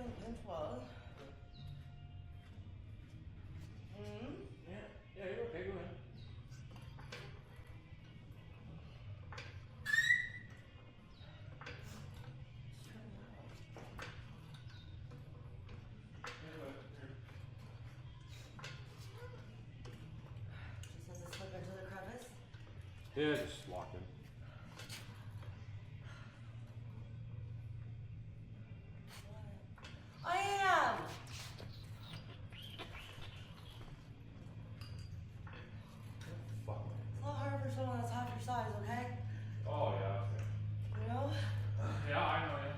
doing pinch well. Yeah, you're okay, go ahead. Just has to slip into the crevice. Yeah, just lock in. I am! Fuck. It's a lot harder for someone that's half your size, okay? Oh, yeah. You know? Yeah, I know, yeah.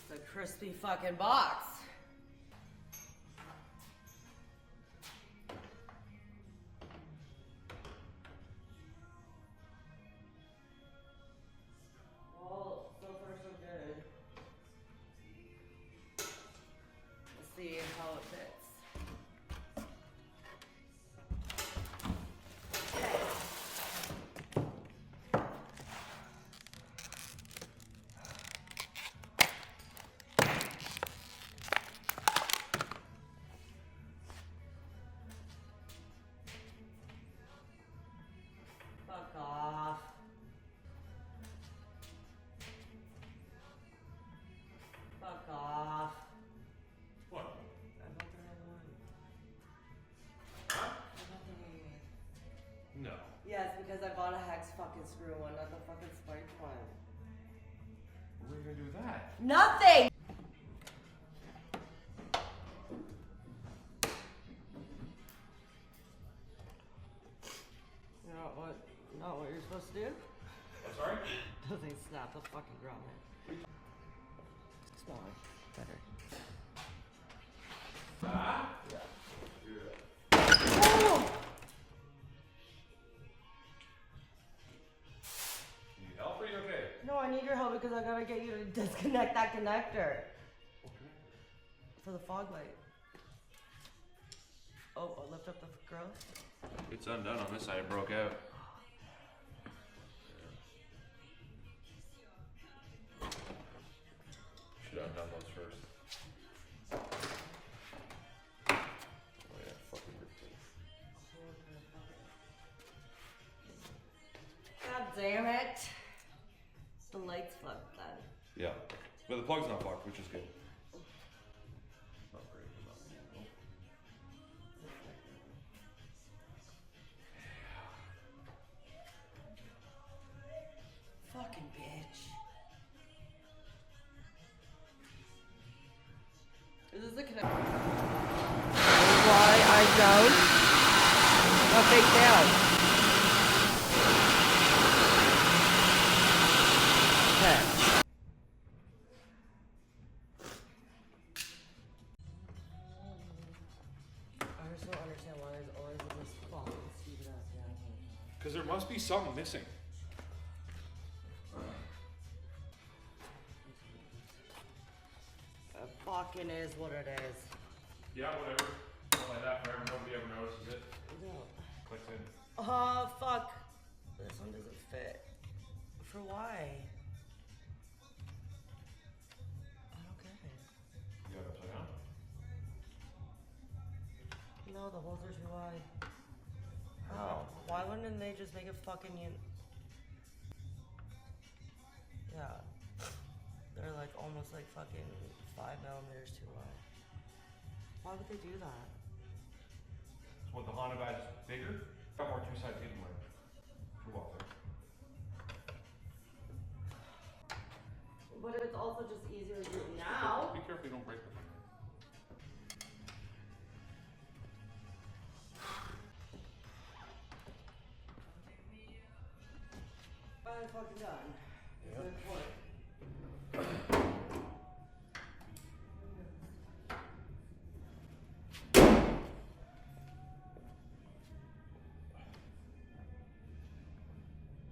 The crispy fucking box. Well, so far so good. Let's see how it fits. Fuck off. Fuck off. What? I bought the wrong one. Huh? I bought the wrong one. No. Yes, because I bought a hex fucking screw one, not the fucking spiked one. What are you gonna do with that? Nothing! Not what you're supposed to do? I'm sorry? Doesn't snap the fucking grommet. Smaller. Better. Ah? Yeah. Yeah. Need help or are you okay? No, I need your help because I gotta get you to disconnect that connector. Okay. For the fog light. Oh, lift up the grill. It's undone on this side, it broke out. Should have done those first. Oh yeah, fucking ripped it. God damn it. The light's fucked then. Yeah, but the plug's not fucked, which is good. Not great, but not good. Fucking bitch. Is this the connector? Why I don't? Not face down. Okay. I just don't understand why there's always a must be something missing. It fucking is what it is. Yeah, whatever. Don't like that forever. Nobody ever notices it. No. Clicks in. Oh, fuck. This one doesn't fit. For why? I don't get it. You got it upside down? No, the holes are too wide. How? Why wouldn't they just make it fucking Yeah. They're like almost like fucking 5 millimeters too wide. Why would they do that? So what, the Honda badge is bigger? Got more two sides anyway. Move off there. But it's also just easier to do it now. Be careful you don't break them. I'm fucking done. Yeah. Good work.